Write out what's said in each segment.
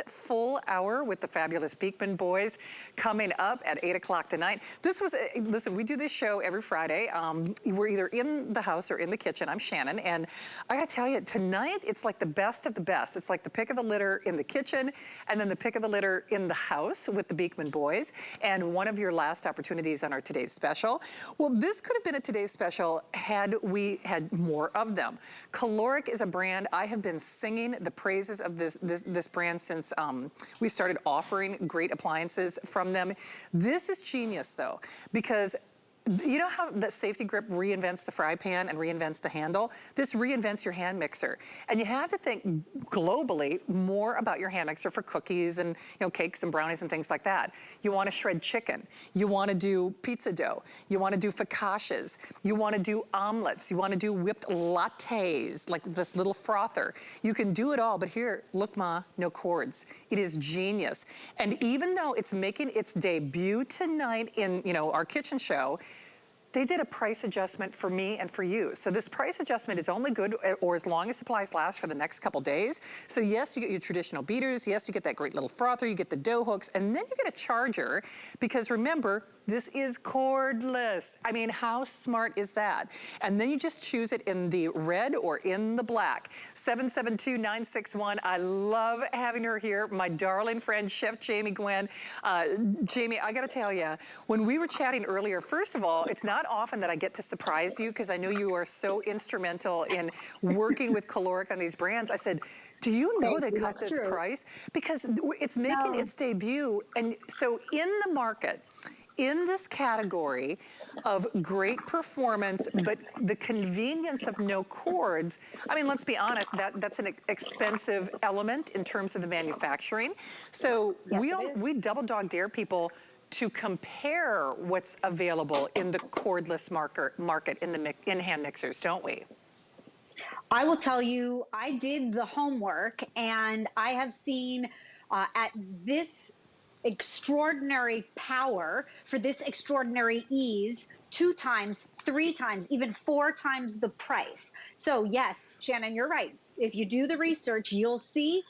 full hour with the fabulous Beekman boys coming up at 8 o'clock tonight. This was, listen, we do this show every Friday. We're either in the house or in the kitchen. I'm Shannon, and I gotta tell you, tonight it's like the best of the best. It's like the pick of the litter in the kitchen, and then the pick of the litter in the house with the Beekman boys, and one of your last opportunities on our Today's Special. Well, this could have been a Today's Special had we had more of them. Kalorik is a brand, I have been singing the praises of this brand since we started offering great appliances from them. This is genius though, because you know how the safety grip reinvents the fry pan and reinvents the handle? This reinvents your hand mixer. And you have to think globally more about your hand mixer for cookies and cakes and brownies and things like that. You want to shred chicken. You want to do pizza dough. You want to do focaccias. You want to do omelets. You want to do whipped lattes, like this little frother. You can do it all, but here, look Ma, no cords. It is genius. And even though it's making its debut tonight in our kitchen show, they did a price adjustment for me and for you. So this price adjustment is only good or as long as supplies last for the next couple days. So yes, you get your traditional beaters. Yes, you get that great little frother. You get the dough hooks. And then you get a charger because remember, this is cordless. I mean, how smart is that? And then you just choose it in the red or in the black. 772-961. I love having her here. My darling friend, Chef Jamie Gwen. Jamie, I gotta tell you, when we were chatting earlier, first of all, it's not often that I get to surprise you because I know you are so instrumental in working with Kalorik on these brands. I said, do you know they cut this price? Because it's making its debut. And so in the market, in this category of great performance, but the convenience of no cords, I mean, let's be honest, that's an expensive element in terms of the manufacturing. So we double dog dare people to compare what's available in the cordless market in hand mixers, don't we? I will tell you, I did the homework and I have seen at this extraordinary power for this extraordinary ease 2 times, 3 times, even 4 times the price. So yes, Shannon, you're right. If you do the research, you'll see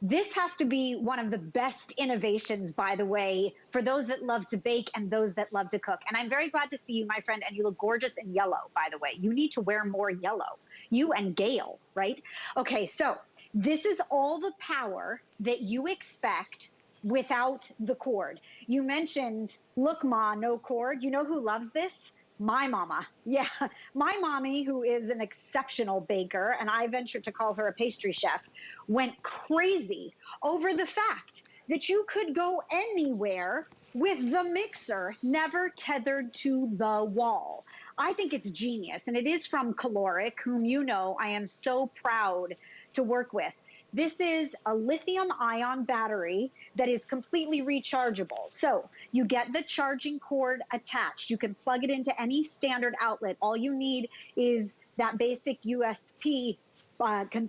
this has to be one of the best innovations, by the way, for those that love to bake and those that love to cook. And I'm very glad to see you, my friend, and you look gorgeous in yellow, by the way. You need to wear more yellow. You and Gail, right? Okay, so this is all the power that you expect without the cord. You mentioned, look, Ma, no cord. You know who loves this? My mama. Yeah, my mommy, who is an exceptional baker, and I venture to call her a pastry chef, went crazy over the fact that you could go anywhere with the mixer, never tethered to the wall. I think it's genius, and it is from Kalorik, whom you know I am so proud to work with. This is a lithium-ion battery that is completely rechargeable. So you get the charging cord attached. You can plug it into any standard outlet. All you need is that basic USB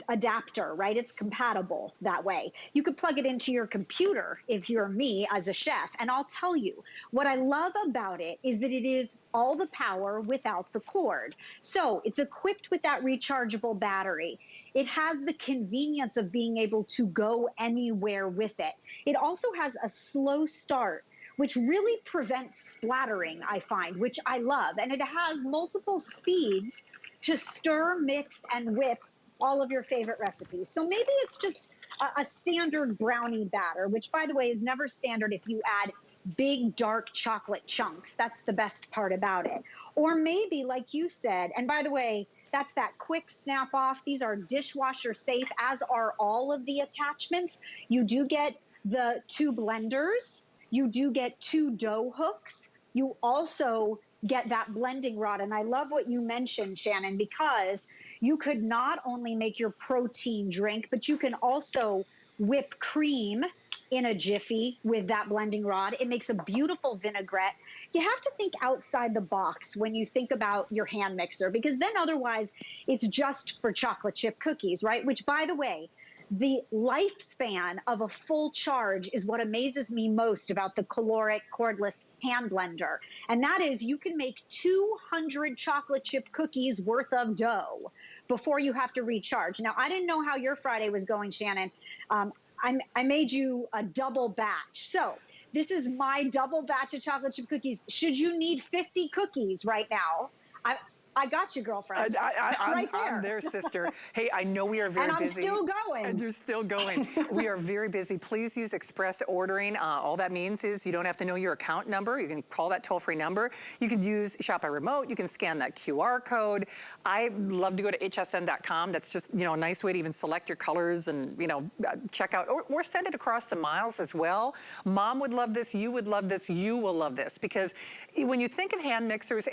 adapter, right? It's compatible that way. You could plug it into your computer if you're me as a chef. And I'll tell you, what I love about it is that it is all the power without the cord. So it's equipped with that rechargeable battery. It has the convenience of being able to go anywhere with it. It also has a slow start, which really prevents splattering, I find, which I love. And it has multiple speeds to stir, mix, and whip all of your favorite recipes. So maybe it's just a standard brownie batter, which, by the way, is never standard if you add big, dark chocolate chunks. That's the best part about it. Or maybe, like you said, and by the way, that's that quick snap off. These are dishwasher safe, as are all of the attachments. You do get the 2 blenders. You do get 2 dough hooks. You also get that blending rod. And I love what you mentioned, Shannon, because you could not only make your protein drink, but you can also whip cream in a jiffy with that blending rod. It makes a beautiful vinaigrette. You have to think outside the box when you think about your hand mixer, because then otherwise it's just for chocolate chip cookies, right? Which, by the way, the lifespan of a full charge is what amazes me most about the Kalorik cordless hand blender. And that is, you can make 200 chocolate chip cookies worth of dough before you have to recharge. Now, I didn't know how your Friday was going, Shannon. I made you a double batch. So this is my double batch of chocolate chip cookies. Should you need 50 cookies right now, I, I got you, girlfriend, right I'm there. there, sister. Hey, I know we are And very I'm busy. still And going. you're still going. We are very busy. Please use express ordering. All that means is you don't have to know your account number. You can call that toll-free number. You can use Shop by Remote. You can scan that QR code. I love to go to hsn.com. That's just, you know, a nice way to even select your colors and, you know, check out, or send it across the miles as well. Mom would love this. You would love this. You will love this, because when you think of hand mixers,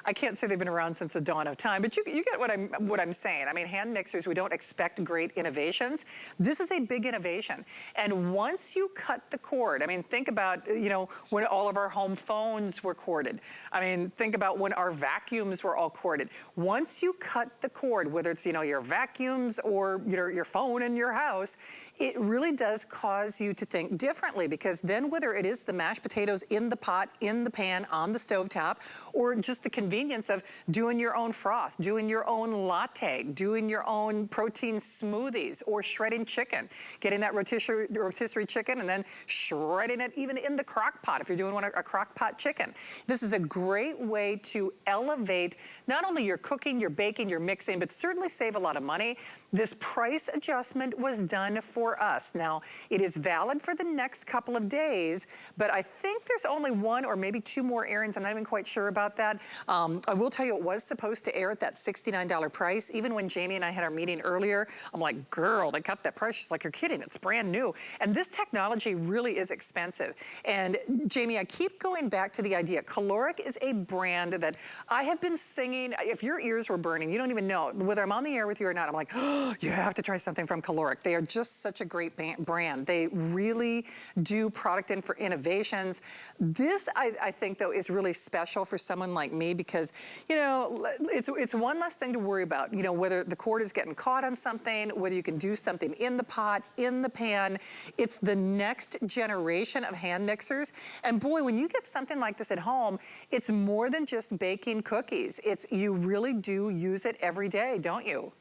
I can't say they've been around since the dawn of time, but you get what I'm saying. I mean, hand mixers, we don't expect great innovations. This is a big innovation. And once you cut the cord, I mean, think about, you know, when all of our home phones were corded. I mean, think about when our vacuums were all corded. Once you cut the cord, whether it's, you know, your vacuums or your phone in your house, it really does cause you to think differently, because then whether it is the mashed potatoes in the pot, in the pan, on the stovetop, or just the convenience of doing your own froth, doing your own latte, doing your own protein smoothies, or shredding chicken, getting that rotisserie chicken and then shredding it even in the crock pot if you're doing a crock pot chicken. This is a great way to elevate not only your cooking, your baking, your mixing, but certainly save a lot of money. This price adjustment was done for us. Now, it is valid for the next couple of days, but I think there's only one or maybe two more errands. I'm not even quite sure about that. I will tell you, it was supposed to air at that $69 price. Even when Jamie and I had our meeting earlier, I'm like, girl, they cut that price. She's like, you're kidding, it's brand new. And this technology really is expensive. And Jamie, I keep going back to the idea. Kalorik is a brand that I have been singing. If your ears were burning, you don't even know. Whether I'm on the air with you or not, I'm like, oh, you have to try something from Kalorik. They are just such a great brand. They really do product in for innovations. This, I think, though, is really special for someone like me, because, you know, it's one less thing to worry about. You know, whether the cord is getting caught on something, whether you can do something in the pot, in the pan. It's the next generation of hand mixers. And boy, when you get something like this at home, it's more than just baking cookies. You really do use it every day, don't you?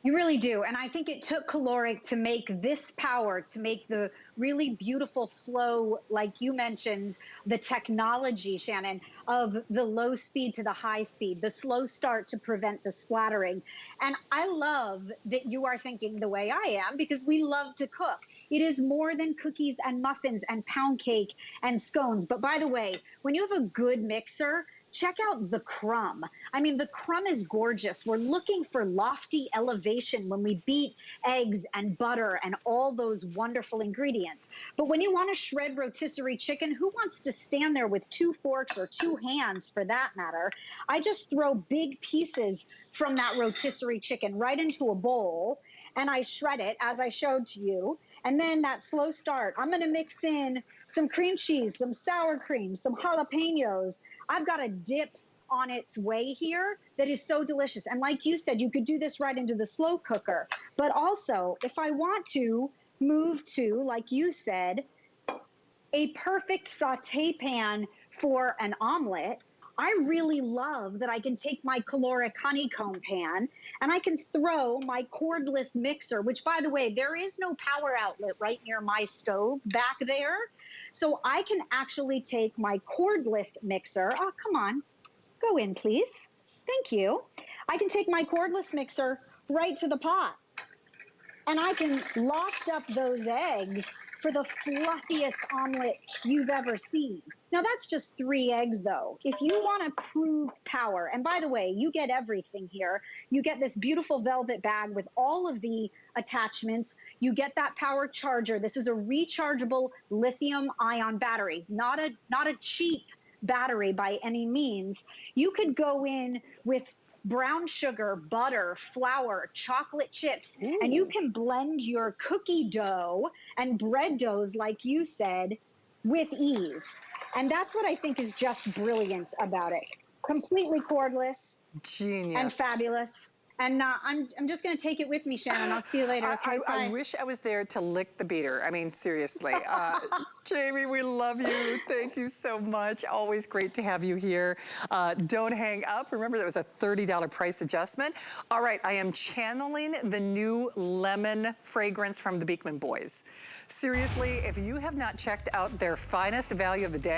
You really do. And I think it took Kalorik to make this power, to make the really beautiful flow, like you mentioned, the technology, Shannon, of the low speed to the high speed, the slow start to prevent the splattering. And I love that you are thinking the way I am, because we love to cook. It is more than cookies and muffins and pound cake and scones. But by the way, when you have a good mixer, check out the crumb. I mean, the crumb is gorgeous. We're looking for lofty elevation when we beat eggs and butter and all those wonderful ingredients. But when you want to shred rotisserie chicken, who wants to stand there with 2 forks or 2 hands for that matter? I just throw big pieces from that rotisserie chicken right into a bowl, and I shred it as I showed to you. And then that slow start, I'm going to mix in some cream cheese, some sour cream, some jalapenos. I've got a dip on its way here that is so delicious. And like you said, you could do this right into the slow cooker. But also, if I want to move to, like you said, a perfect saute pan for an omelet, I really love that I can take my Kalorik honeycomb pan and I can throw my cordless mixer, which, by the way, there is no power outlet right near my stove back there. So I can actually take my cordless mixer. Oh, come on. Go in, please. Thank you. I can take my cordless mixer right to the pot, and I can loft up those eggs for the fluffiest omelet you've ever seen. Now, that's just 3 eggs, though. If you want to prove power, and by the way, you get everything here. You get this beautiful velvet bag with all of the attachments. You get that power charger. This is a rechargeable lithium-ion battery, not a cheap battery by any means. You could go in with brown sugar, butter, flour, chocolate chips, and you can blend your cookie dough and bread doughs, like you said, with ease. And that's what I think is just brilliant about it. Completely cordless and Genius. fabulous. And I'm just going to take it with me, Shannon. I'll see you later. Okay, I bye. wish I was there to lick the beater. I mean, seriously. Jamie, we love you. Thank you so much. Always great to have you here. Don't hang up. Remember, that was a $30 price adjustment. All right, I am channeling the new lemon fragrance from the Beekman Boys. Seriously, if you have not checked out their finest value of the day,